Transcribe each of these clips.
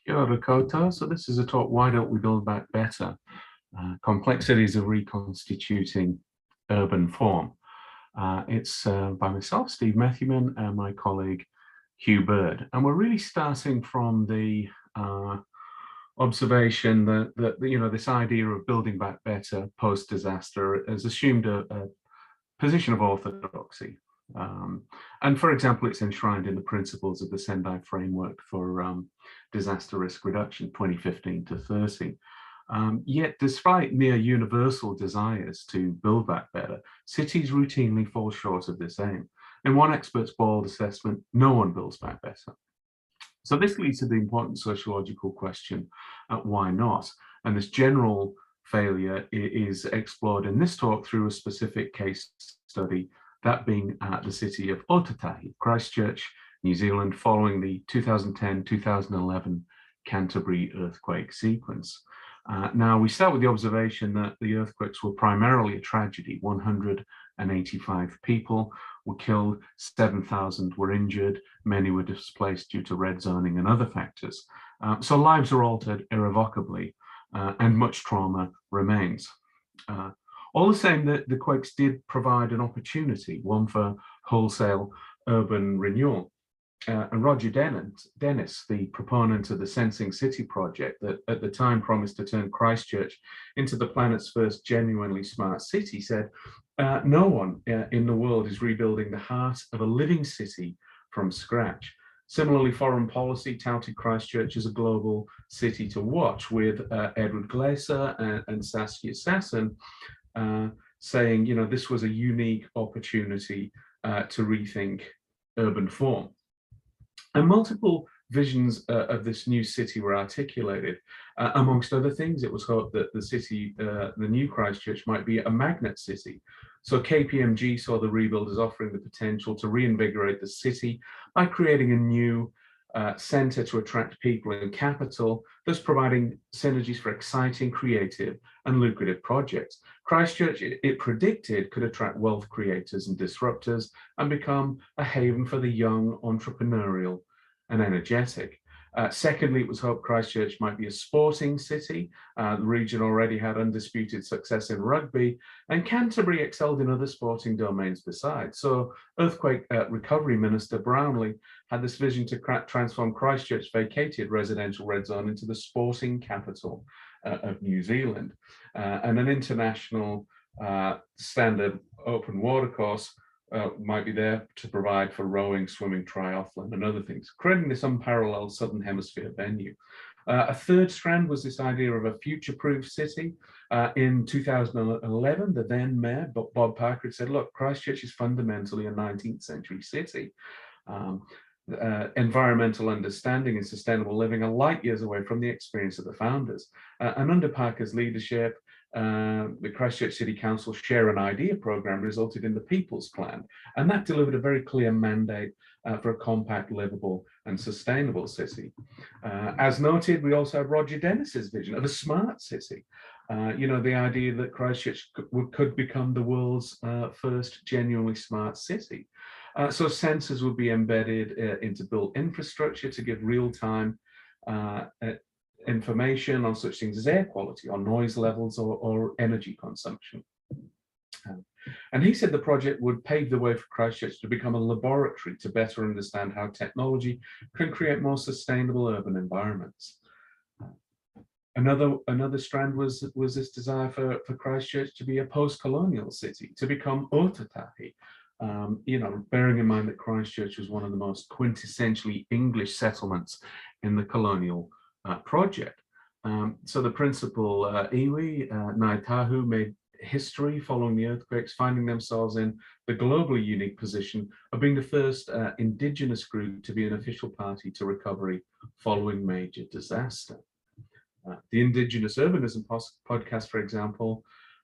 Kia ora koutou. So this is a talk, Why Don't We Build Back Better? Complexities of Reconstituting Urban Form. It's by myself, Steve Matthewman, and my colleague, Hugh Byrd. And we're really starting from the observation that this idea of building back better post-disaster has assumed a position of orthodoxy. And for example, it's enshrined in the principles of the Sendai Framework for disaster risk reduction 2015 to 30. Yet, despite near universal desires to build back better, cities routinely fall short of this aim. In one expert's bold assessment, no one builds back better. So this leads to the important sociological question, why not? And this general failure is explored in this talk through a specific case study, that being the city of Ōtautahi, Christchurch, New Zealand, following the 2010-2011 Canterbury earthquake sequence. Now, we start with the observation that the earthquakes were primarily a tragedy. 185 people were killed, 7,000 were injured, many were displaced due to red zoning and other factors. So lives are altered irrevocably, and much trauma remains. All the same, the quakes did provide an opportunity, one for wholesale urban renewal. And Roger Dennis, the proponent of the Sensing City project that at the time promised to turn Christchurch into the planet's first genuinely smart city, said, no one in the world is rebuilding the heart of a living city from scratch. Similarly, foreign policy touted Christchurch as a global city to watch, with Edward Glaser and Saskia Sassen saying, this was a unique opportunity to rethink urban form. And multiple visions of this new city were articulated. Amongst other things, it was hoped that the city, the new Christchurch, might be a magnet city. So KPMG saw the rebuild as offering the potential to reinvigorate the city by creating a new centre to attract people and capital, thus providing synergies for exciting, creative and lucrative projects. Christchurch, it predicted, could attract wealth creators and disruptors and become a haven for the young, entrepreneurial and energetic. Secondly, it was hoped Christchurch might be a sporting city. The region already had undisputed success in rugby, and Canterbury excelled in other sporting domains besides. So Earthquake Recovery Minister Brownlee had this vision to transform Christchurch vacated residential red zone into the sporting capital of New Zealand. And an international standard open water course might be there to provide for rowing, swimming, triathlon and other things, creating this unparalleled Southern Hemisphere venue. A third strand was this idea of a future-proof city. In 2011, the then mayor, Bob Parker, said, look, Christchurch is fundamentally a 19th century city. Environmental understanding and sustainable living are light years away from the experience of the founders. And under Parker's leadership, the Christchurch City Council Share an Idea program resulted in the People's Plan, and that delivered a very clear mandate for a compact, livable and sustainable city. As noted, we also have Roger Dennis's vision of a smart city. The idea that Christchurch could become the world's first genuinely smart city. So sensors would be embedded into built infrastructure to give real-time information on such things as air quality, or noise levels, or energy consumption. And he said the project would pave the way for Christchurch to become a laboratory to better understand how technology can create more sustainable urban environments. Another strand was this desire for Christchurch to be a post-colonial city, to become Ōtautahi. Bearing in mind that Christchurch was one of the most quintessentially English settlements in the colonial project. So the principal iwi, Ngāi Tahu, made history following the earthquakes, finding themselves in the globally unique position of being the first indigenous group to be an official party to recovery following major disaster. The Indigenous Urbanism podcast, for example,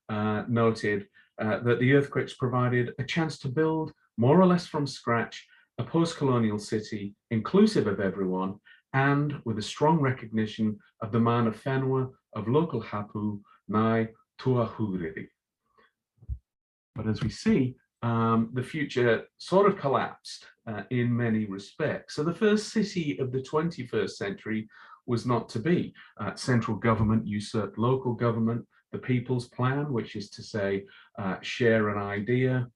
noted that the earthquakes provided a chance to build, more or less from scratch, a post-colonial city inclusive of everyone, and with a strong recognition of the mana whenua of local hapu, nai tuahuriri. But as we see, the future sort of collapsed in many respects. So the first city of the 21st century was not to be. Central government usurped local government. The People's Plan, which is to say share an idea,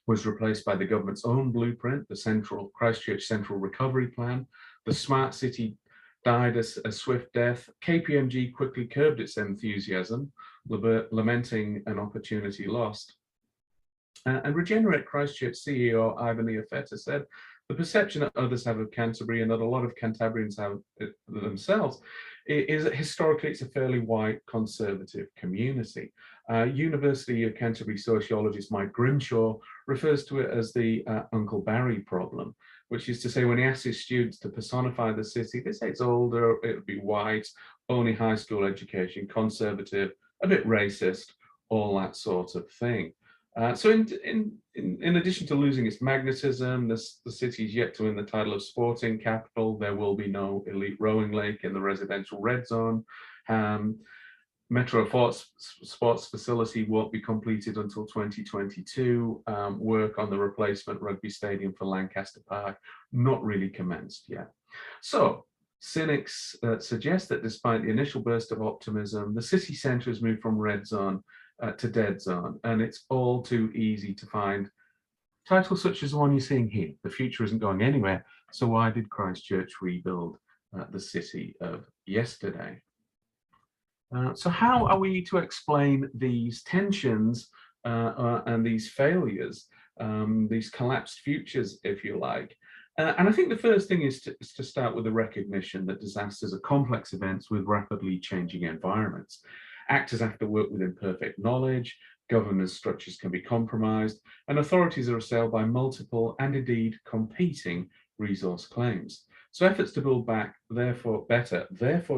was replaced by the government's own blueprint, the Central Christchurch Central Recovery Plan. The Smart City died a swift death. KPMG quickly curbed its enthusiasm, lamenting an opportunity lost. And Regenerate Christchurch CEO Ivan Iftekhar said, the perception that others have of Canterbury and that a lot of Cantabrians have themselves is that historically it's a fairly white conservative community. University of Canterbury sociologist Mike Grimshaw refers to it as the Uncle Barry problem, which is to say when he asks his students to personify the city, they say it's older, it would be white, only high school education, conservative, a bit racist, all that sort of thing. So in addition to losing its magnetism, the city is yet to win the title of sporting capital. There will be no elite rowing lake in the residential red zone. Metro sports facility won't be completed until 2022. Work on the replacement rugby stadium for Lancaster Park, not really commenced yet. So cynics suggest that despite the initial burst of optimism, the city centre has moved from red zone to dead zone, and it's all too easy to find titles such as the one you're seeing here. The future isn't going anywhere, so why did Christchurch rebuild the city of yesterday? So how are we to explain these tensions and these failures, these collapsed futures, if you like? And I think the first thing is to start with the recognition that disasters are complex events with rapidly changing environments. Actors have to work with imperfect knowledge, governance structures can be compromised, and authorities are assailed by multiple and indeed competing resource claims. So efforts to build back, therefore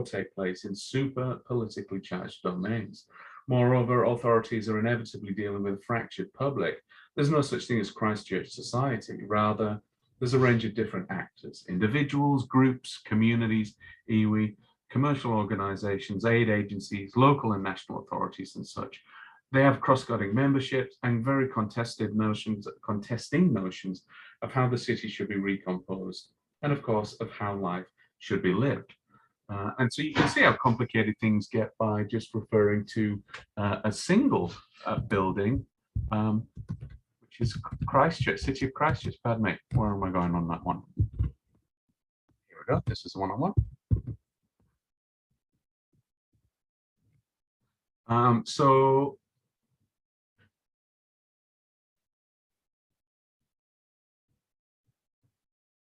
take place in super politically charged domains. Moreover, authorities are inevitably dealing with a fractured public. There's no such thing as Christchurch society. Rather, there's a range of different actors, individuals, groups, communities, iwi, commercial organizations, aid agencies, local and national authorities and such. They have cross-cutting memberships and very contesting notions of how the city should be recomposed and of course of how life should be lived. And so you can see how complicated things get by just referring to a single building, which is Christchurch, City of Christchurch. Pardon me, where am I going on that one? Here we go, this is the one I want. So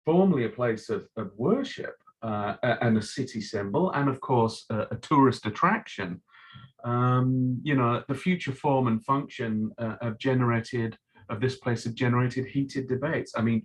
formerly a place of worship and a city symbol, and of course a tourist attraction. You know, the future form and function of this place have generated heated debates. I mean,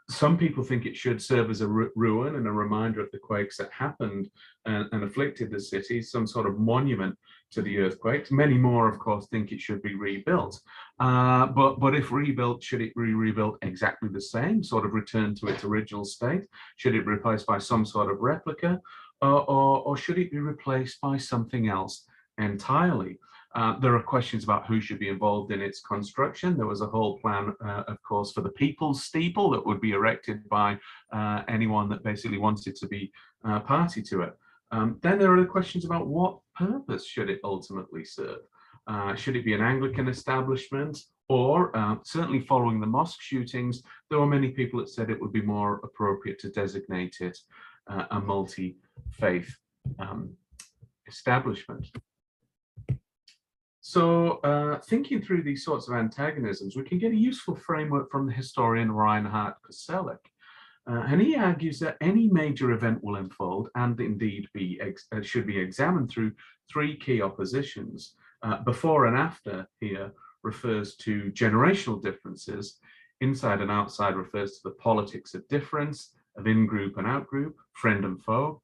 some people think it should serve as a ruin and a reminder of the quakes that happened and afflicted the city, some sort of monument to the earthquakes. Many more, of course, think it should be rebuilt. But if rebuilt, should it be rebuilt exactly the same, sort of return to its original state? Should it be replaced by some sort of replica? Or should it be replaced by something else entirely? There are questions about who should be involved in its construction. There was a whole plan, of course, for the People's Steeple that would be erected by anyone that basically wanted to be party to it. Then there are the questions about what purpose should it ultimately serve? Should it be an Anglican establishment? Or certainly following the mosque shootings, there were many people that said it would be more appropriate to designate it a multi-faith establishment. So thinking through these sorts of antagonisms, we can get a useful framework from the historian Reinhard Koselleck. And he argues that any major event will unfold and indeed should be examined through three key oppositions. Before and after here refers to generational differences. Inside and outside refers to the politics of difference, of in-group and out-group, friend and foe.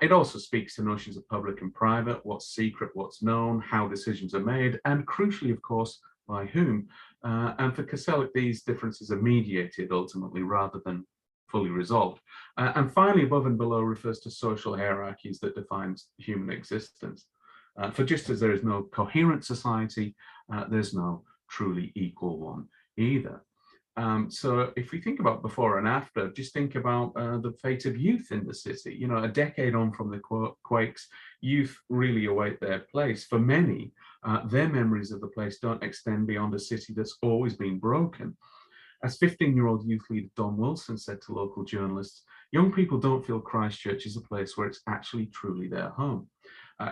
It also speaks to notions of public and private, what's secret, what's known, how decisions are made, and crucially, of course, by whom. And for Koselleck, these differences are mediated ultimately rather than fully resolved. And finally, above and below refers to social hierarchies that defines human existence. For just as there is no coherent society, there's no truly equal one either. So if we think about before and after, just think about the fate of youth in the city. You know, a decade on from the quakes, youth really await their place. For many, their memories of the place don't extend beyond a city that's always been broken. As 15-year-old youth leader Don Wilson said to local journalists, young people don't feel Christchurch is a place where it's actually truly their home.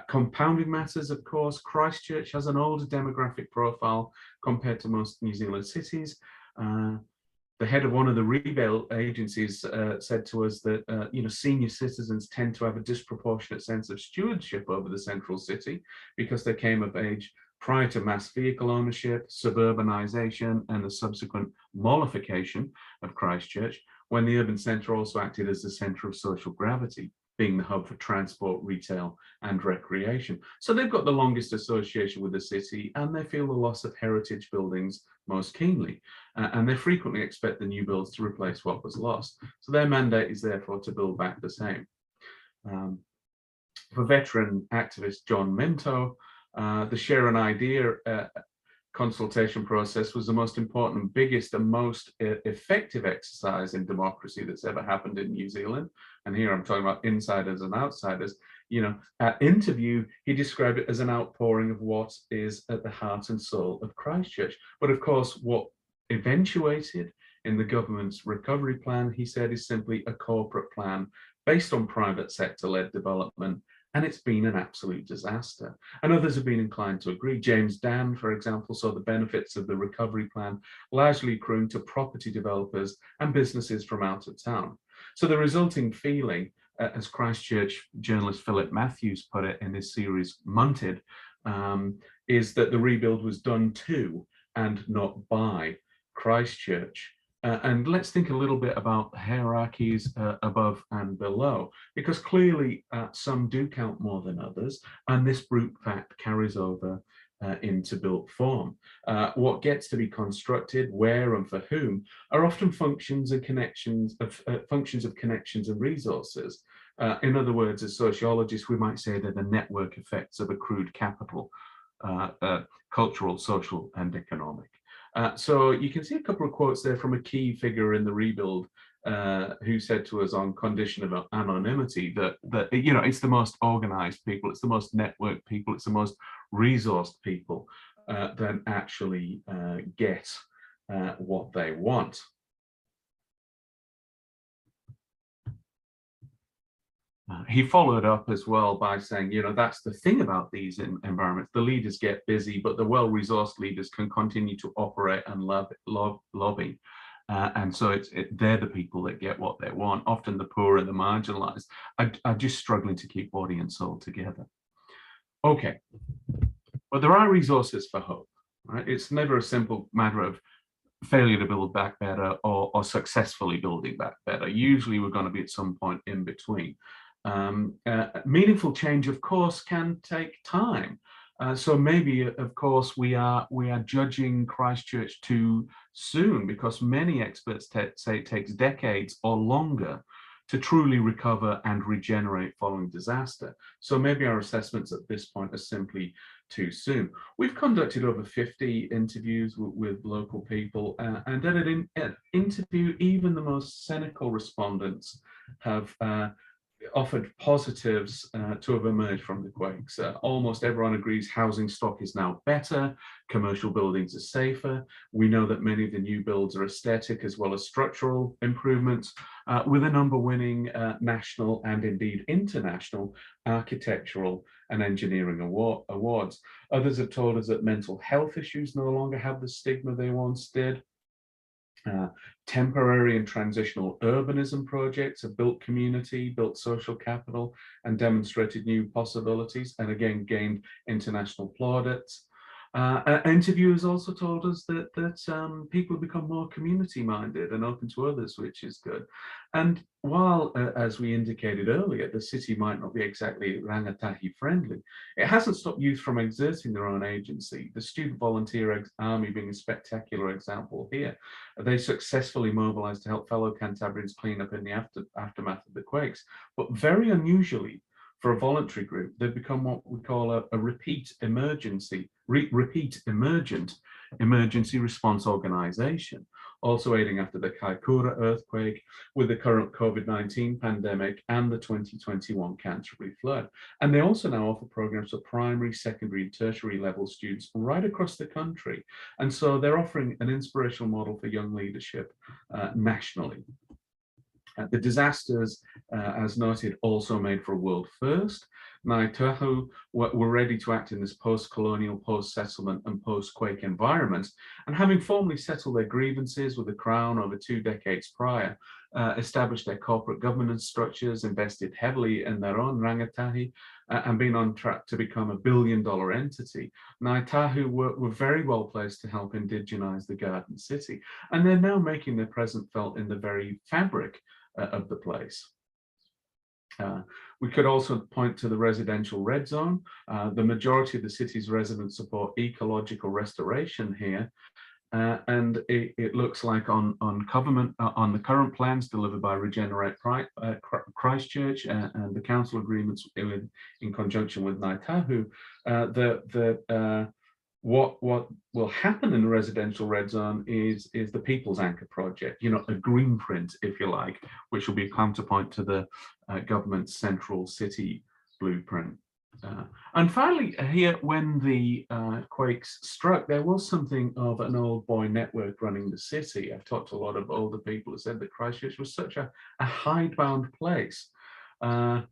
Compounding matters, of course, Christchurch has an older demographic profile compared to most New Zealand cities. The head of one of the rebuild agencies said to us that senior citizens tend to have a disproportionate sense of stewardship over the central city because they came of age prior to mass vehicle ownership, suburbanisation, and the subsequent mollification of Christchurch, when the urban centre also acted as the centre of social gravity, being the hub for transport, retail, and recreation. So they've got the longest association with the city, and they feel the loss of heritage buildings most keenly. And they frequently expect the new builds to replace what was lost. So their mandate is therefore to build back the same. For veteran activist John Minto, the Share an Idea consultation process was the most important and biggest and most effective exercise in democracy that's ever happened in New Zealand. And here I'm talking about insiders and outsiders. You know, at interview, he described it as an outpouring of what is at the heart and soul of Christchurch. But of course, what eventuated in the government's recovery plan, he said, is simply a corporate plan based on private sector-led development. And it's been an absolute disaster. And others have been inclined to agree. James Dan, for example, saw the benefits of the recovery plan largely accruing to property developers and businesses from out of town. So the resulting feeling, as Christchurch journalist Philip Matthews put it in his series Munted, is that the rebuild was done to and not by Christchurch. And let's think a little bit about hierarchies above and below, because clearly some do count more than others, and this brute fact carries over into built form. What gets to be constructed, where and for whom, are often functions of connections and resources. In other words, as sociologists, we might say they're the network effects of accrued capital, cultural, social, and economic. So you can see a couple of quotes there from a key figure in the rebuild who said to us on condition of anonymity that it's the most organized people, it's the most networked people, it's the most resourced people that actually get what they want. He followed up as well by saying, that's the thing about these environments. The leaders get busy, but the well-resourced leaders can continue to operate and lobby. And so they're the people that get what they want. Often the poor and the marginalized are just struggling to keep body and soul together. Okay, but there are resources for hope, right? It's never a simple matter of failure to build back better or successfully building back better. Usually we're going to be at some point in between. Meaningful change, of course, can take time. So maybe, of course, we are judging Christchurch too soon, because many experts say it takes decades or longer to truly recover and regenerate following disaster. So maybe our assessments at this point are simply too soon. We've conducted over 50 interviews with local people, and at an interview, even the most cynical respondents have offered positives to have emerged from the quakes. Almost everyone agrees housing stock is now better, commercial buildings are safer. We know that many of the new builds are aesthetic as well as structural improvements, with a number winning national and indeed international architectural and engineering awards. Others have told us that mental health issues no longer have the stigma they once did. Temporary and transitional urbanism projects have built community, built social capital, and demonstrated new possibilities, and again gained international plaudits. Interviewers also told us that people have become more community-minded and open to others, which is good. And while, as we indicated earlier, the city might not be exactly rangatahi friendly, it hasn't stopped youth from exerting their own agency. The student volunteer army being a spectacular example here. They successfully mobilized to help fellow Cantabrians clean up in the aftermath of the quakes. But very unusually, For a voluntary group, they've become what we call a repeat emergent emergency response organization, also aiding after the Kaikoura earthquake, with the current COVID-19 pandemic and the 2021 Canterbury flood. And they also now offer programs for primary, secondary, and tertiary level students right across the country. And so they're offering an inspirational model for young leadership nationally. The disasters, as noted, also made for a world first. Ngāi Tahu were ready to act in this post-colonial, post-settlement and post-quake environment, and having formally settled their grievances with the Crown over 2 decades prior, established their corporate governance structures, invested heavily in their own rangatahi, and been on track to become a billion-dollar entity. Ngāi Tahu were very well placed to help indigenize the Garden City, and they're now making their presence felt in the very fabric of the place. We could also point to the residential red zone. The majority of the city's residents support ecological restoration here, and it looks like on the current plans delivered by Regeneration Christchurch and the council agreements in conjunction with Ngāi Tahu, what will happen in the residential red zone is the People's Anchor project, a green print, if you like, which will be a counterpoint to the government's central city blueprint. And finally, here, when the quakes struck, there was something of an old boy network running the city. I've talked to a lot of older people who said that Christchurch was such a hidebound place. But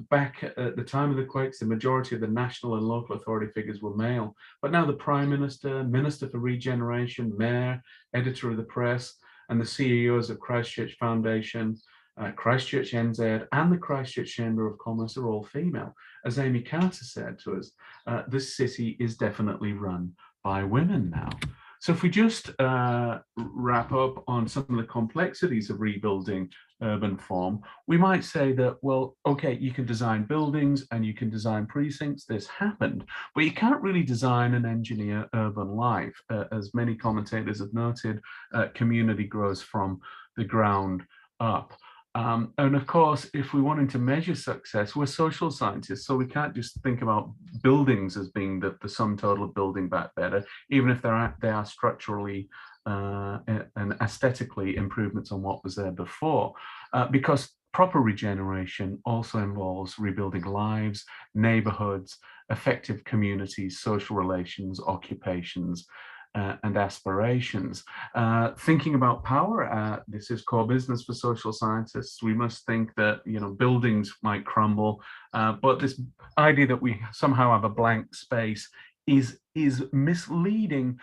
back at the time of the quakes, the majority of the national and local authority figures were male. But now the Prime Minister, Minister for Regeneration, Mayor, Editor of the Press, and the CEOs of Christchurch Foundation, Christchurch NZ, and the Christchurch Chamber of Commerce are all female. As Amy Carter said to us, this city is definitely run by women now. So if we just wrap up on some of the complexities of rebuilding urban form, we might say that, well, okay, you can design buildings and you can design precincts, this happened, but you can't really design and engineer urban life. As many commentators have noted, community grows from the ground up. And of course, if we wanted to measure success, we're social scientists, so we can't just think about buildings as being the sum total of building back better, even if they are structurally and aesthetically improvements on what was there before, because proper regeneration also involves rebuilding lives, neighbourhoods, affective communities, social relations, occupations, and aspirations. Thinking about power, this is core business for social scientists. We must think that buildings might crumble, but this idea that we somehow have a blank space is misleading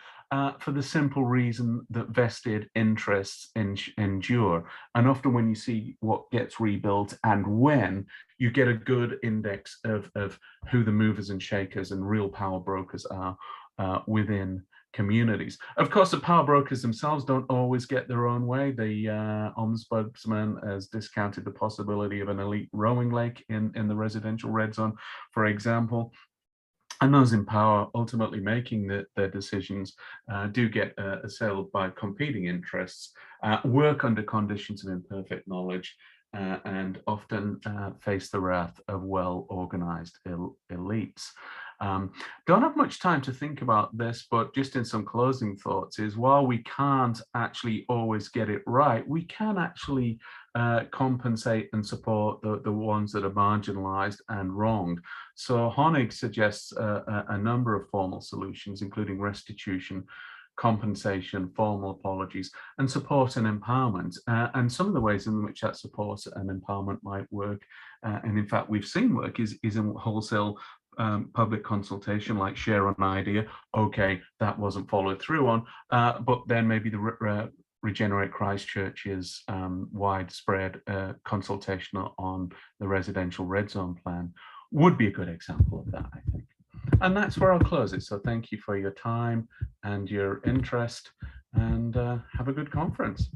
for the simple reason that vested interests endure. And often when you see what gets rebuilt and when, you get a good index of who the movers and shakers and real power brokers are within communities. Of course, the power brokers themselves don't always get their own way. The ombudsman has discounted the possibility of an elite rowing lake in the residential red zone, for example. And those in power ultimately making their decisions do get assailed by competing interests, work under conditions of imperfect knowledge, and often face the wrath of well-organized elites. Don't have much time to think about this, but just in some closing thoughts is, while we can't actually always get it right, we can actually compensate and support the ones that are marginalized and wronged. So Honig suggests a number of formal solutions, including restitution, compensation, formal apologies, and support and empowerment. And some of the ways in which that support and empowerment might work, and in fact we've seen work, is in wholesale public consultation, like share an idea. Okay, that wasn't followed through on, but then maybe the Regenerate Christchurch's widespread consultation on the residential red zone plan would be a good example of that, I think. And that's where I'll close it. So thank you for your time and your interest, and have a good conference.